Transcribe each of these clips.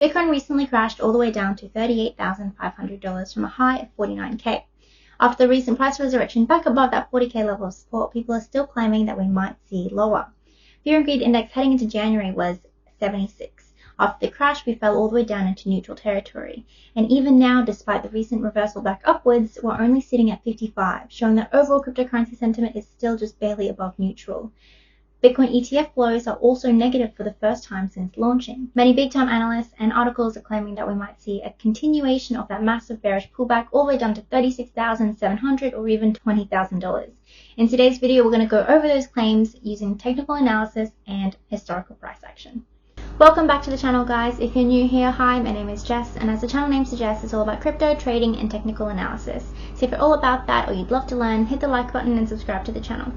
Bitcoin recently crashed all the way down to $38,500 from a high of $49K. After the recent price resurrection back above that $40K level of support, people are still claiming that we might see lower. Fear and Greed Index heading into January was 76. After the crash, we fell all the way down into neutral territory. And even now, despite the recent reversal back upwards, we're only sitting at 55, showing that overall cryptocurrency sentiment is still just barely above neutral. Bitcoin ETF flows are also negative for the first time since launching. Many big-time analysts and articles are claiming that we might see a continuation of that massive bearish pullback all the way down to $36,700 or even $20,000. In today's video, we're going to go over those claims using technical analysis and historical price action. Welcome back to the channel, guys. If you're new here, hi, my name is Jess, and as the channel name suggests, it's all about crypto, trading, and technical analysis. So if you're all about that or you'd love to learn, hit the like button and subscribe to the channel.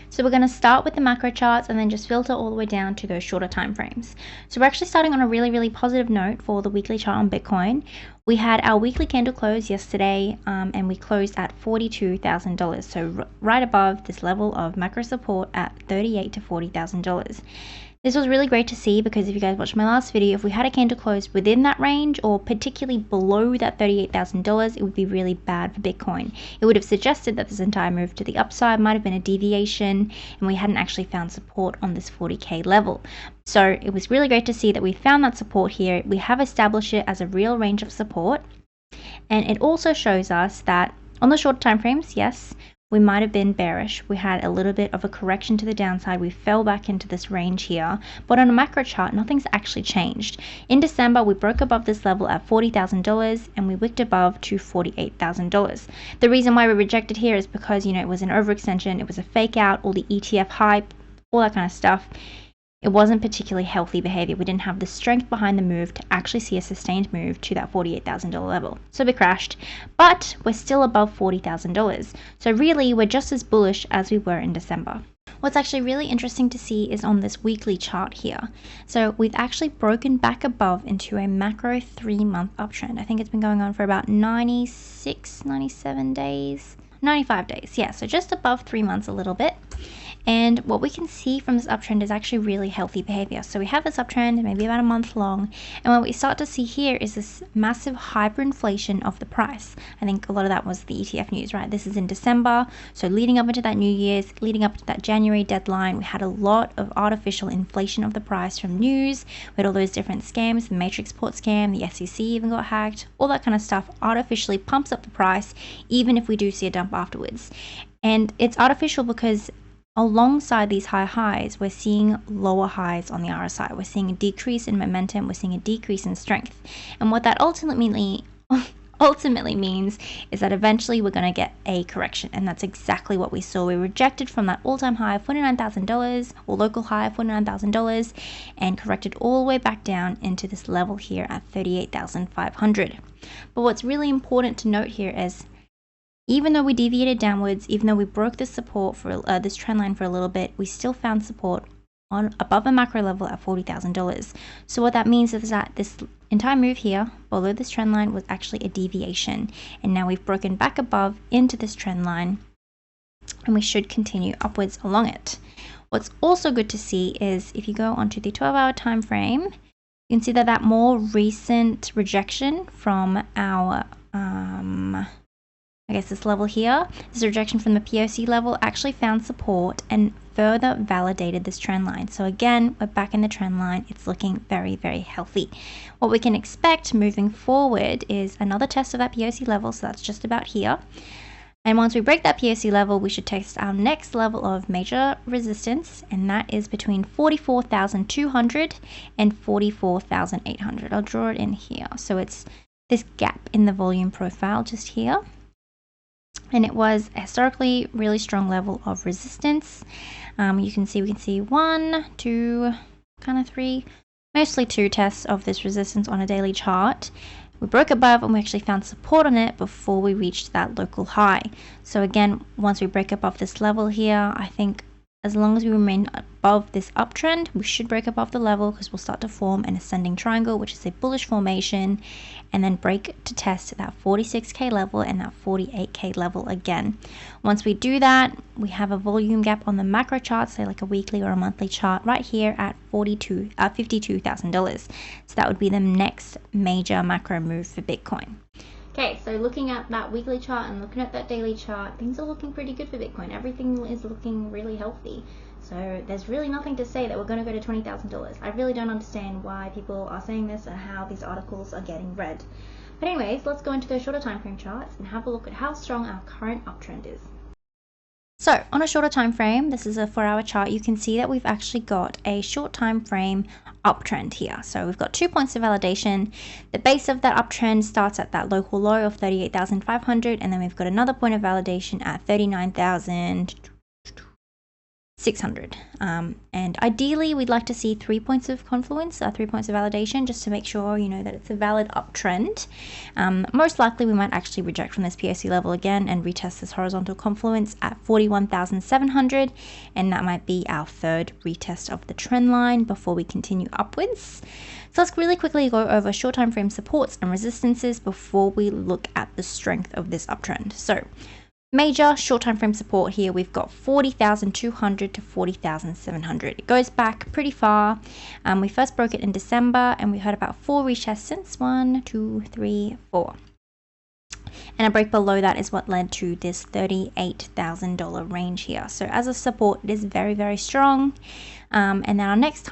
So we're going to start with the macro charts and then just filter all the way down to those shorter time frames. So we're actually starting on a really positive note for the weekly chart on Bitcoin. We had our weekly candle close yesterday and we closed at $42,000. So right above this level of macro support at $38,000 to $40,000. This was really great to see because if you guys watched my last video, if we had a candle close within that range or particularly below that $38,000, it would be really bad for Bitcoin. It would have suggested that this entire move to the upside might have been a deviation and we hadn't actually found support on this 40K level. So it was really great to see that we found that support here. We have established it as a real range of support. And it also shows us that on the short time frames, yes, we might have been bearish. We had a little bit of a correction to the downside. We fell back into this range here, but on a macro chart, nothing's actually changed. In December, we broke above this level at $40,000 and we wicked above to $48,000. The reason why we rejected here is because, it was an overextension. It was a fake out, all the ETF hype, all that kind of stuff. It wasn't particularly healthy behavior. We didn't have the strength behind the move to actually see a sustained move to that $48,000 level. So we crashed, but we're still above $40,000. So really, we're just as bullish as we were in December. What's actually really interesting to see is on this weekly chart here. So we've actually broken back above into a macro 3-month uptrend. I think it's been going on for about 96, 97 days, 95 days. Yeah, so just above 3 months a little bit. And what we can see from this uptrend is actually really healthy behavior. So we have this uptrend, maybe about a month long. And what we start to see here is this massive hyperinflation of the price. I think a lot of that was the ETF news, right? This is in December. So leading up into that New Year's, leading up to that January deadline, we had a lot of artificial inflation of the price from news. We had all those different scams, the Matrix port scam, the SEC even got hacked, all that kind of stuff artificially pumps up the price, even if we do see a dump afterwards. And it's artificial because alongside these high highs, we're seeing lower highs on the RSI. We're seeing a decrease in momentum. We're seeing a decrease in strength. And what that ultimately means is that eventually we're going to get a correction. And that's exactly what we saw. We rejected from that all-time high of $49,000 or local high of $49,000 and corrected all the way back down into this level here at $38,500. But what's really important to note here is even though we deviated downwards, even though we broke this support for this trend line for a little bit, we still found support on above a macro level at $40,000. So what that means is that this entire move here below this trend line was actually a deviation. And now we've broken back above into this trend line and we should continue upwards along it. What's also good to see is if you go onto the 12-hour time frame, you can see that more recent rejection from our this level here, this rejection from the POC level actually found support and further validated this trend line. So again, we're back in the trend line. It's looking very healthy. What we can expect moving forward is another test of that POC level. So that's just about here. And once we break that POC level, we should test our next level of major resistance, and that is between 44,200 and 44,800. I'll draw it in here. So it's this gap in the volume profile just here. And it was a historically really strong level of resistance. We can see 1, 2, kind of 3, mostly 2 tests of this resistance on a daily chart. We broke above and we actually found support on it before we reached that local high. So again, once we break above this level here, I think as long as we remain above this uptrend, we should break above the level because we'll start to form an ascending triangle, which is a bullish formation, and then break to test that 46k level and that 48k level again. Once we do that, we have a volume gap on the macro chart, say like a weekly or a monthly chart, right here at $52,000. So that would be the next major macro move for Bitcoin. Okay, so looking at that weekly chart and looking at that daily chart, things are looking pretty good for Bitcoin. Everything is looking really healthy. So there's really nothing to say that we're going to go to $20,000. I really don't understand why people are saying this and how these articles are getting read. But anyways, let's go into those shorter time frame charts and have a look at how strong our current uptrend is. So on a shorter time frame, this is a 4-hour chart, you can see that we've actually got a short time frame uptrend here. So we've got 2 points of validation. The base of that uptrend starts at that local low of 38,500, and then we've got another point of validation at 39,600. And ideally we'd like to see 3 points of confluence, 3 points of validation, just to make sure that it's a valid uptrend. Most likely we might actually reject from this POC level again and retest this horizontal confluence at 41,700, and that might be our third retest of the trend line before we continue upwards. So let's really quickly go over short time frame supports and resistances before we look at the strength of this uptrend. So major short time frame support here, we've got 40,200 to 40,700. It goes back pretty far. We first broke it in December, and we had about 4 retests since. 1, 2, 3, 4. And a break below that is what led to this $38,000 range here. So as a support, it is very, very strong. And then our next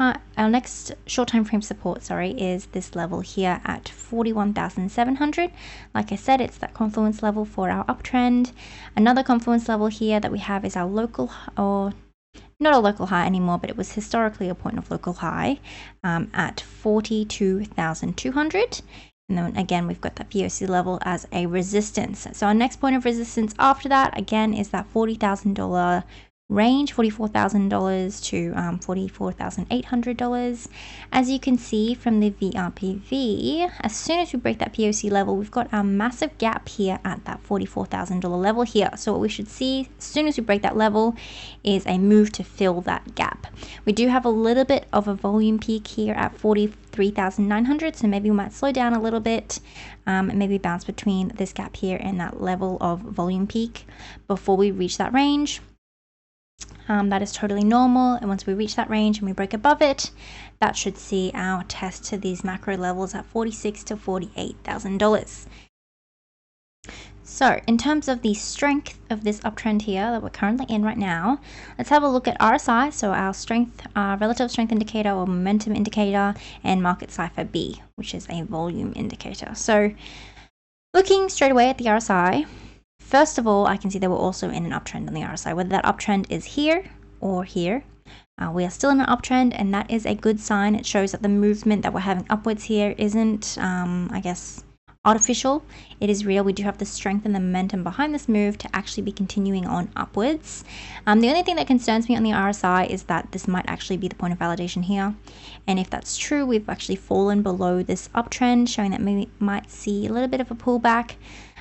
short time frame support, is this level here at 41,700. Like I said, it's that confluence level for our uptrend. Another confluence level here that we have is our local, or not a local high anymore, but it was historically a point of local high at 42,200. And then again, we've got that POC level as a resistance. So our next point of resistance after that, again, is that $40,000 range, $44,000 to $44,800. As you can see from the VRPV, as soon as we break that POC level, we've got our massive gap here at that $44,000 level here. So what we should see as soon as we break that level is a move to fill that gap. We do have a little bit of a volume peak here at 43,900, so maybe we might slow down a little bit and maybe bounce between this gap here and that level of volume peak before we reach that range. That is totally normal, and once we reach that range and we break above it, that should see our test to these macro levels at $46,000 to $48,000. So in terms of the strength of this uptrend here that we're currently in right now, let's have a look at RSI, so our strength, relative strength indicator or momentum indicator, and market cipher B, which is a volume indicator. So looking straight away at the RSI, first of all, I can see that we're also in an uptrend on the RSI. Whether that uptrend is here or here, we are still in an uptrend, and that is a good sign. It shows that the movement that we're having upwards here isn't, I guess, artificial. It is real. We do have the strength and the momentum behind this move to actually be continuing on upwards. The only thing that concerns me on the RSI is that this might actually be the point of validation here. And if that's true, we've actually fallen below this uptrend, showing that we might see a little bit of a pullback.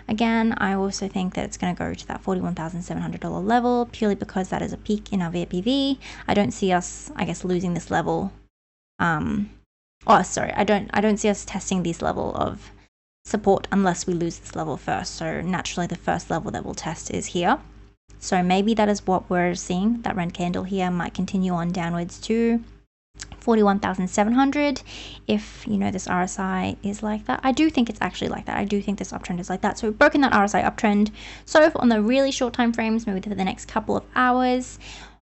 Again, I also think that it's going to go to that $41,700 level purely because that is a peak in our VRPV. I don't see us, I guess, losing this level. I don't see us testing this level of support unless we lose this level first. So naturally, the first level that we'll test is here. So maybe that is what we're seeing. That red candle here might continue on downwards to 41,700 if this RSI is like that. I do think it's actually like that. I do think this uptrend is like that. So we've broken that RSI uptrend. So on the really short time frames, maybe for the next couple of hours,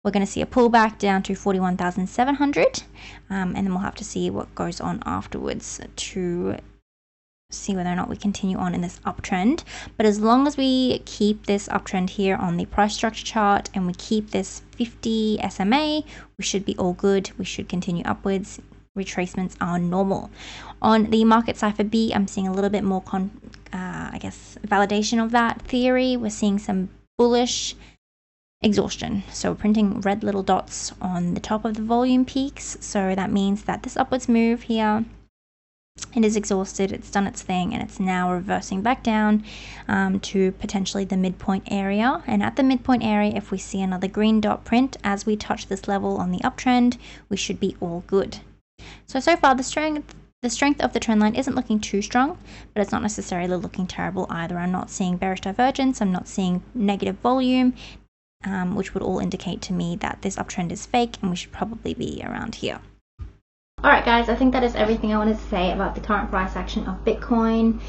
we're going to see a pullback down to 41,700, and then we'll have to see what goes on afterwards to see whether or not we continue on in this uptrend. But as long as we keep this uptrend here on the price structure chart and we keep this 50 SMA, we should be all good. We should continue upwards. Retracements are normal. On the market cipher B, I'm seeing a little bit more I guess validation of that theory. We're seeing some bullish exhaustion. So we're printing red little dots on the top of the volume peaks. So that means that this upwards move here It is exhausted, it's done its thing, and it's now reversing back down to potentially the midpoint area. And at the midpoint area, if we see another green dot print as we touch this level on the uptrend, we should be all good. So far the strength of the trend line isn't looking too strong, but it's not necessarily looking terrible either. I'm not seeing bearish divergence, I'm not seeing negative volume, which would all indicate to me that this uptrend is fake and we should probably be around here. Alright guys, I think that is everything I wanted to say about the current price action of Bitcoin.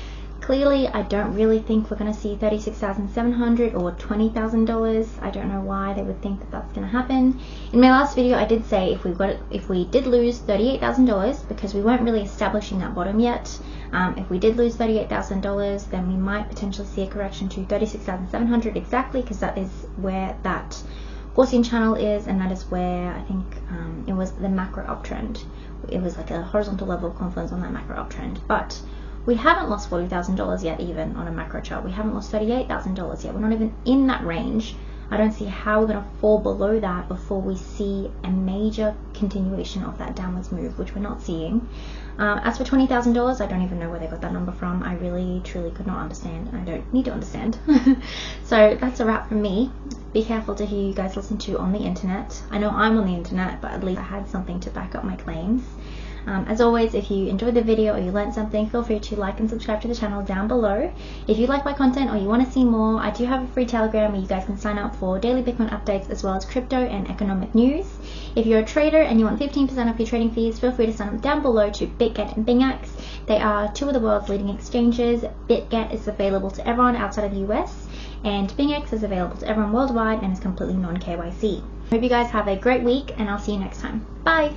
Clearly, I don't really think we're going to see $36,700 or $20,000. I don't know why they would think that that's going to happen. In my last video, I did say if we did lose $38,000, because we weren't really establishing that bottom yet, if we did lose $38,000, then we might potentially see a correction to $36,700 exactly, because that is where that Gaussian channel is, and that is where I think it was the macro uptrend. It was like a horizontal level of confluence on that macro uptrend. But we haven't lost $40,000 yet, even on a macro chart. We haven't lost $38,000 yet. We're not even in that range. I don't see how we're going to fall below that before we see a major continuation of that downwards move, which we're not seeing. As for $20,000, I don't even know where they got that number from. I really, truly could not understand. I don't need to understand. So that's a wrap from me. Be careful to who you guys listen to on the internet. I know I'm on the internet, but at least I had something to back up my claims. As always, if you enjoyed the video or you learned something, feel free to like and subscribe to the channel down below. If you like my content or you want to see more, I do have a free Telegram where you guys can sign up for daily Bitcoin updates as well as crypto and economic news. If you're a trader and you want 15% off your trading fees, feel free to sign up down below to Bitget and BingX. They are two of the world's leading exchanges. Bitget is available to everyone outside of the US, and BingX is available to everyone worldwide and is completely non-KYC. Hope you guys have a great week, and I'll see you next time. Bye!